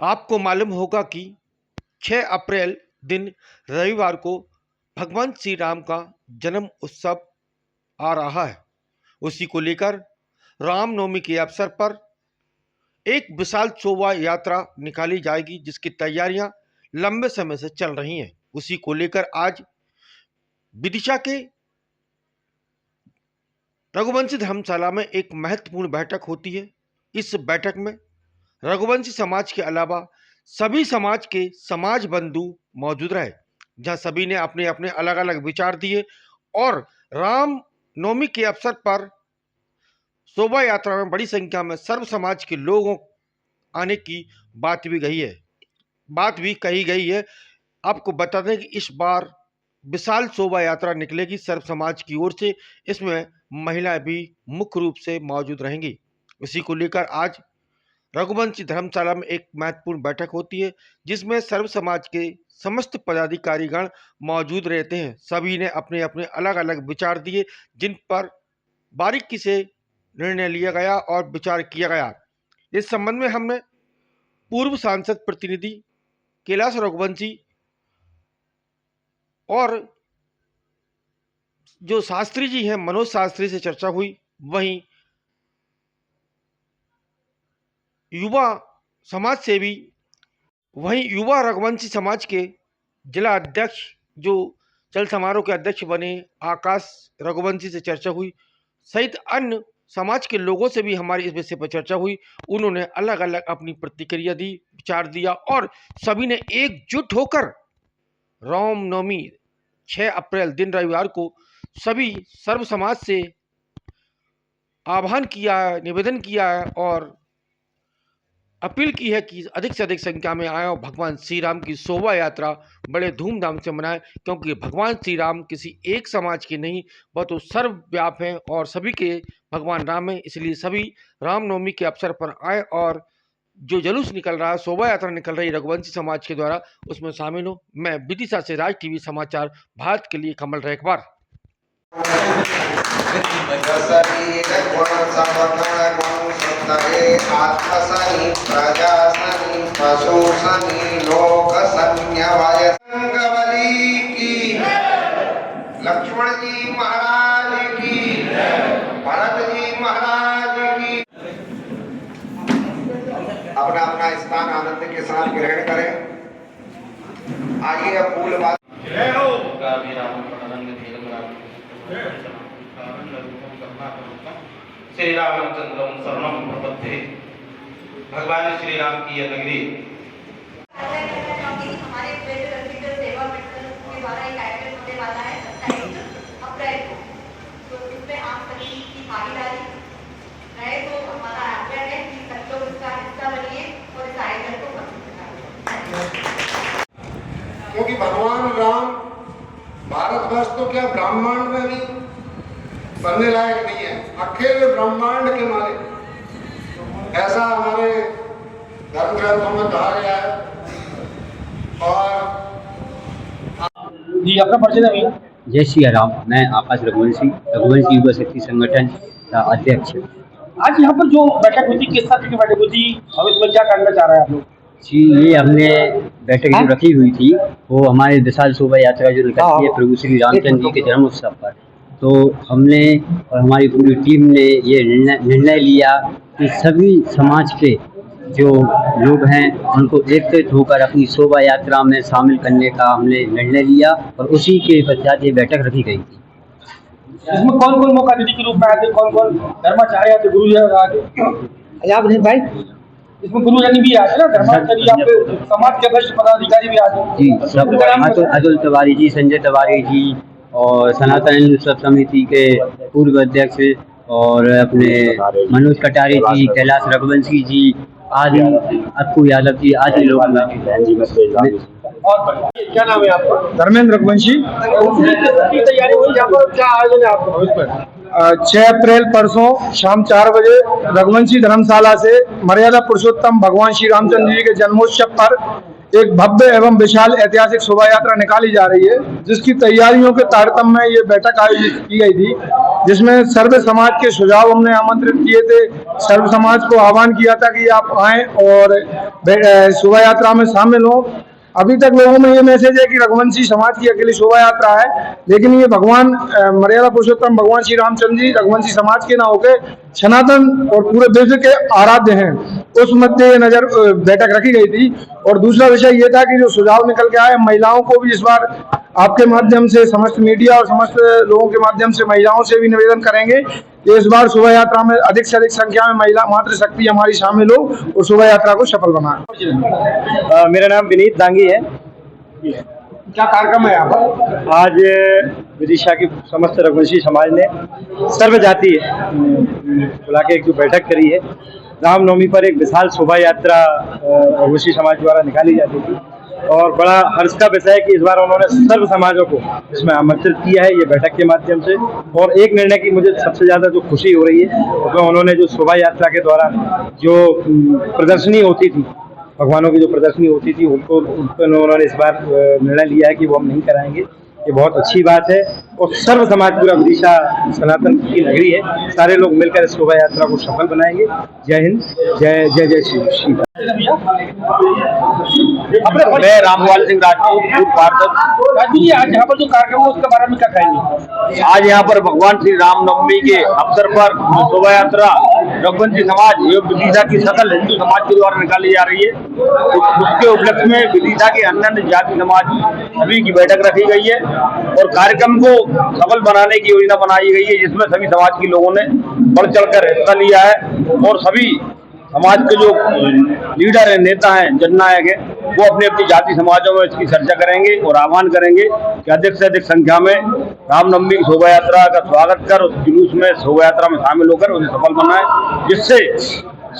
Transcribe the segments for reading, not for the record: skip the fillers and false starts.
आपको मालूम होगा कि 6 अप्रैल दिन रविवार को भगवान श्री राम का जन्म उत्सव आ रहा है। उसी को लेकर रामनवमी के अवसर पर एक विशाल शोभा यात्रा निकाली जाएगी, जिसकी तैयारियां लंबे समय से चल रही हैं। उसी को लेकर आज विदिशा के रघुवंशी धर्मशाला में एक महत्वपूर्ण बैठक होती है। इस बैठक में रघुवंशी समाज के अलावा सभी समाज के समाज बंधु मौजूद रहे, जहां सभी ने अपने अपने अलग अलग विचार दिए और राम नवमी के अवसर पर शोभा यात्रा में बड़ी संख्या में सर्व समाज के लोगों आने की बात भी कही गई है। आपको बता दें कि इस बार विशाल शोभा यात्रा निकलेगी सर्व समाज की ओर से। इसमें महिलाएं भी मुख्य रूप से मौजूद रहेंगी। इसी को लेकर आज रघुवंशी धर्मशाला में एक महत्वपूर्ण बैठक होती है, जिसमें सर्व समाज के समस्त पदाधिकारीगण मौजूद रहते हैं। सभी ने अपने अपने अलग अलग विचार दिए, जिन पर बारीकी से निर्णय लिया गया और विचार किया गया। इस संबंध में हमने पूर्व सांसद प्रतिनिधि कैलाश रघुवंशी और जो शास्त्री जी हैं मनोज शास्त्री से चर्चा हुई। वहीं युवा रघुवंशी समाज के जिला अध्यक्ष जो चल समारोह के अध्यक्ष बने आकाश रघुवंशी से चर्चा हुई, सहित अन्य समाज के लोगों से भी हमारी इस विषय पर चर्चा हुई। उन्होंने अलग अलग अपनी प्रतिक्रिया दी, विचार दिया और सभी ने एकजुट होकर रामनवमी 6 अप्रैल दिन रविवार को सभी सर्व समाज से आह्वान किया है, निवेदन किया है और अपील की है कि अधिक से अधिक संख्या में आए और भगवान श्री राम की शोभा यात्रा बड़े धूमधाम से मनाएं, क्योंकि भगवान श्री राम किसी एक समाज के नहीं, वह तो सर्वव्याप हैं और सभी के भगवान राम हैं। इसलिए सभी रामनवमी के अवसर पर आए और जो जुलूस निकल रहा है, शोभा यात्रा निकल रही है रघुवंशी समाज के द्वारा, उसमें शामिल हो। मैं विदिशा से राज टीवी समाचार भारत के लिए कमल रेखवार। लक्ष्मण जी महाराज की, भरत जी महाराज की। अपना अपना स्थान आनंद के साथ ग्रहण करें। आइए अब फूल बात श्री रामचंद्र शरणम प्रपद्ये। भगवान श्री राम की यह नगरी हमारे सेवा मंडल के द्वारा एक आयोजन होने वाला है 27 अप्रैल को, तो इसमें आप सभी की भागीदारी रहे तो हमारा आग्रह है कि सब लोग इसका हिस्सा बनिए और इस आयोजन को पसंद करें। क्योंकि भगवान राम भारतवर्ष तो क्या ब्रह्मांड में भी बनने लायक नहीं है, अकेले ब्रह्मांड के मालिक, ऐसा हमारे धर्म ग्रंथों में कहा गया है। और जी अपना परिचय देंगे। जय श्री राम, मैं आकाश रघुवंशी युवा शक्ति संगठन का अध्यक्ष। आज यहाँ पर जो बैठक हुई थी, किस तरह की बैठक हुई थी, हम इसमें क्या करना चाह रहे हैं आप लोग? जी, ये हमने बैठक जो रखी हुई थी वो हमारे विशाल शोभा यात्रा जो निकलती है प्रभु श्री रामचंद्र जी के जन्म उत्सव पर, तो हमने और हमारी पूरी टीम ने ये निर्णय लिया कि सभी समाज के जो लोग हैं उनको एकत्रित होकर अपनी शोभा यात्रा में शामिल करने का हमने निर्णय लिया और उसी के पश्चात ये बैठक रखी गई थी। इसमें कौन कौन मौका अतिथि के रूप में आए थे, कौन कौन धर्माचार्य आते, गुरु जी भाई, इसमें गुरुजन भी आते ना, धर्माचार्य समाज के वरिष्ठ पदाधिकारी भी आते जी, सब अतुल तिवारी जी, संजय तिवारी जी और सनातन हिंदू सब समिति के पूर्व अध्यक्ष और अपने मनोज कटारे जी, कैलाश रघुवंशी जी आदि, अक्कू यादव जी आदि लोग। और क्या नाम है आपका? धर्मेंद्र रघुवंशी। तैयारी हुई, यहाँ पर क्या आयोजन है आपका? 6 अप्रैल परसों शाम 4 बजे रघुवंशी धर्मशाला से मर्यादा पुरुषोत्तम भगवान श्री रामचंद्र जी के जन्मोत्सव पर एक भव्य एवं विशाल ऐतिहासिक शोभा यात्रा निकाली जा रही है, जिसकी तैयारियों के तारतम्य में ये बैठक आयोजित की गई थी। जिसमें सर्व समाज के सुझाव हमने आमंत्रित किए थे। सर्व समाज को आह्वान किया था कि आप आएं और शोभा यात्रा में शामिल हो। अभी तक लोगों में ये मैसेज है कि रघुवंशी समाज की अकेली शोभा यात्रा है, लेकिन ये भगवान मर्यादा पुरुषोत्तम भगवान श्री रामचंद्र जी रघुवंशी समाज के ना होकर सनातन और पूरे विश्व के आराध्य हैं। उस मध्य नजर बैठक रखी गई थी। और दूसरा विषय ये था कि जो सुझाव निकल के आए, महिलाओं को भी इस बार आपके माध्यम से, समस्त मीडिया और समस्त लोगों के माध्यम से महिलाओं से भी निवेदन करेंगे कि इस बार शोभा यात्रा में अधिक से अधिक संख्या में महिला मातृशक्ति हमारी शामिल हो और शोभा यात्रा को सफल बनाए। मेरा नाम विनीत दांगी है। क्या कार्यक्रम है यहाँ पर? आज विदिशा की समस्त रघुवंशी समाज ने सर्व जाति बुला के एक जो बैठक करी है, रामनवमी पर एक विशाल शोभा यात्रा रघुवंशी समाज द्वारा निकाली जाती थी और बड़ा हर्ष का विषय है कि इस बार उन्होंने सर्व समाजों को इसमें आमंत्रित किया है ये बैठक के माध्यम से। और एक निर्णय की मुझे सबसे ज्यादा जो खुशी हो रही है उसमें उन्होंने जो शोभा यात्रा के दौरान जो प्रदर्शनी होती थी, भगवानों की जो प्रदर्शनी होती थी, उनको उन्होंने इस बार निर्णय लिया है कि वो हम नहीं कराएंगे। ये बहुत अच्छी बात है और सर्व समाज पूरा विदिशा सनातन की नगरी है, सारे लोग मिलकर इस शोभा यात्रा को सफल बनाएंगे। जय हिंद, जय जय जय श्री राम। मैं रामपाल सिंह राजपूत पार्षद। आज यहाँ पर जो कार्यक्रम है उसके बारे में क्या कहेंगे? आज यहाँ पर भगवान श्री रामनवमी के अवसर पर शोभा यात्रा रघुवंशी समाज एवं विदिशा की सकल हिंदू समाज के द्वारा निकाली जा रही है। उसके उपलक्ष्य में विदिशा के अन्य जाति समाज सभी की बैठक रखी गई है और कार्यक्रम को सफल बनाने की योजना बनाई गई है, जिसमें सभी समाज के लोगों ने बढ़ चढ़कर हिस्सा लिया है और सभी समाज के जो लीडर हैं, नेता हैं, जननायक हैं, वो अपने अपनी जाति समाजों में इसकी चर्चा करेंगे और आह्वान करेंगे कि अधिक से अधिक संख्या में रामनवमी की शोभा यात्रा का स्वागत कर उस जुलूस में शोभा यात्रा में शामिल होकर उन्हें सफल बनाए, जिससे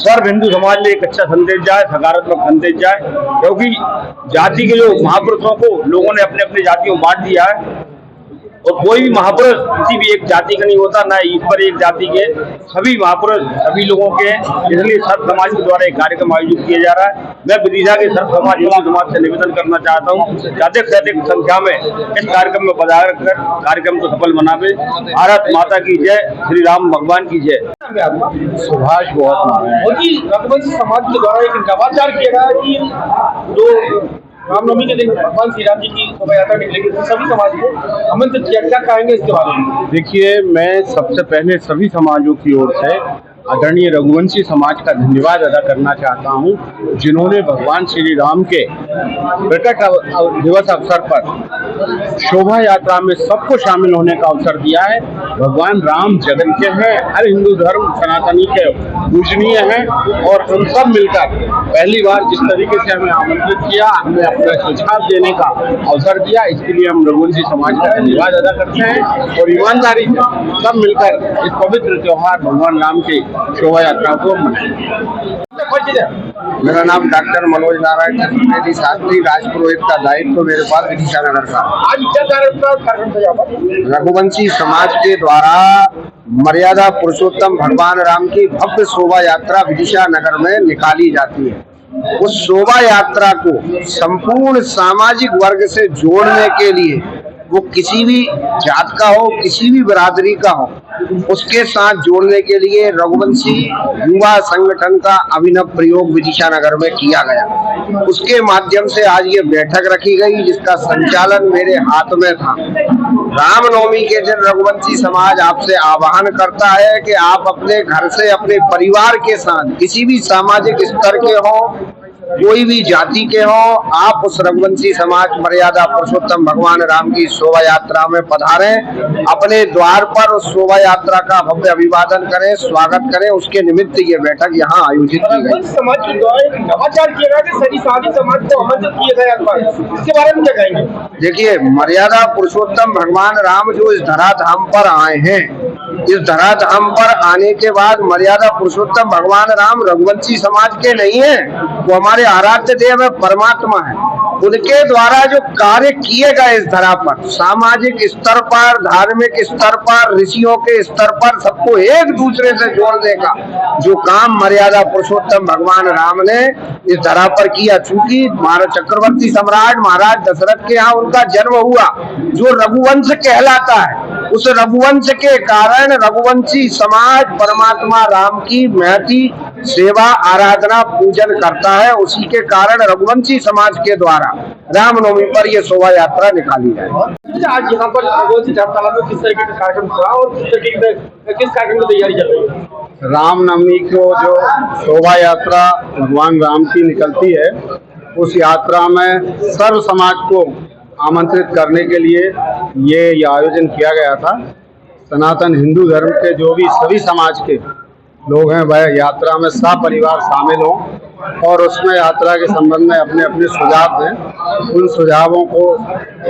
सर्व हिंदू समाज में एक अच्छा संदेश जाए, सकारात्मक संदेश जाए। क्योंकि जाति के जो महापुरुषों को लोगों ने अपने अपने जातियों में बांट दिया है और कोई भी महापुरुष किसी भी एक जाति का नहीं होता, न ईश्वर एक जाति के, सभी महापुरुष सभी लोगों के हैं। इसलिए सर्व समाज के द्वारा एक कार्यक्रम आयोजित किया जा रहा है। मैं विदिशा के सर्व समाज हिंदू समाज से निवेदन करना चाहता हूँ कि अधिक से अधिक संख्या में इस कार्यक्रम में पधार कर कार्यक्रम को सफल बनावे। भारत माता की जय, श्री राम भगवान की जय। सुभाष रघुवंशी समाज के द्वारा एक नवाचार किया गया है कि जो रामनवमी के दिन भगवान श्री राम जी की शोभा यात्रा निकलेगी, तो सभी समाज को आमंत्रित किया। क्या कहेंगे इसके बारे में? देखिए, मैं सबसे पहले सभी समाजों की ओर से आदरणीय रघुवंशी समाज का धन्यवाद अदा करना चाहता हूं, जिन्होंने भगवान श्री राम के प्रकट दिवस अवसर पर शोभा यात्रा में सबको शामिल होने का अवसर दिया है। भगवान राम जगत के हैं, हर हिंदू धर्म सनातनी के पूजनीय हैं और हम सब मिलकर पहली बार जिस तरीके से हमें आमंत्रित किया, हमें अपना सुझाव देने का अवसर दिया, इसके लिए हम रघुवंशी समाज का धन्यवाद अदा करते हैं और ईमानदारी से सब मिलकर इस पवित्र त्योहार भगवान राम के शोभा यात्रा को मनाएंगे। मेरा नाम डॉक्टर मनोज नारायण चतुर्वेदी शास्त्री, राजपुरोहित का दायित्व मेरे पास विदिशा नगर का। आज क्या कार्यक्रम था यहाँ पर? रघुवंशी समाज के द्वारा मर्यादा पुरुषोत्तम भगवान राम की भव्य शोभा यात्रा विदिशा नगर में निकाली जाती है। उस शोभा यात्रा को संपूर्ण सामाजिक वर्ग से जोड़ने के लिए, वो किसी भी जात का हो, किसी भी बिरादरी का हो, उसके साथ जोड़ने के लिए रघुवंशी युवा संगठन का अभिनव प्रयोग विदिशा नगर में किया गया। उसके माध्यम से आज ये बैठक रखी गई, जिसका संचालन मेरे हाथ में था। रामनवमी के दिन रघुवंशी समाज आपसे आह्वान करता है कि आप अपने घर से, अपने परिवार के साथ, किसी भी सामाजिक स्तर के हो, कोई भी जाति के हो, आप उस रघुवंशी समाज मर्यादा पुरुषोत्तम भगवान राम की शोभा यात्रा में पधारें। अपने द्वार पर उस शोभा यात्रा का भव्य अभिवादन करें, स्वागत करें। उसके निमित्त ये बैठक यहाँ आयोजित की गई। समाज के द्वारा एक नवाचार किया गया, सभी साथी समाज को आमंत्रित किया गया, इसके बारे में क्या कहेंगे? देखिए, मर्यादा पुरुषोत्तम भगवान राम जो इस धराधाम पर आए हैं, इस धराधाम पर आने के बाद मर्यादा पुरुषोत्तम भगवान राम रघुवंशी समाज के नहीं है, वो हमारे आराध्य देव है, परमात्मा है। उनके द्वारा जो कार्य किए गए इस धरा पर, सामाजिक स्तर पर, धार्मिक स्तर पर, ऋषियों के स्तर पर, सबको एक दूसरे से जोड़ने का जो काम मर्यादा पुरुषोत्तम भगवान राम ने इस धरा पर किया। चूंकि महाराज चक्रवर्ती सम्राट महाराज दशरथ के यहाँ उनका जन्म हुआ, जो रघुवंश कहलाता है, उस रघुवंश के कारण रघुवंशी समाज परमात्मा राम की महती सेवा आराधना पूजन करता है। उसी के कारण रघुवंशी समाज के द्वारा रामनवमी पर यह शोभा यात्रा निकाली जाए। आज यहाँ पर रघुवंशी धर्मशाला में किस तरीके का कार्यक्रम हुआ और किस कार्यक्रम की तैयारी चल रही है? रामनवमी को जो शोभा यात्रा भगवान राम की निकलती है, उस यात्रा में सर्व समाज को आमंत्रित करने के लिए ये आयोजन किया गया था। सनातन हिंदू धर्म के जो भी सभी समाज के लोग हैं वह यात्रा में सपरिवार शामिल हों और उसमें यात्रा के संबंध में अपने अपने सुझाव दें। उन सुझावों को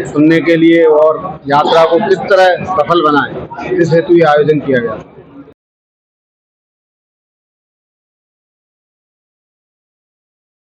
सुनने के लिए और यात्रा को किस तरह सफल बनाएं, इस हेतु ये आयोजन किया गया।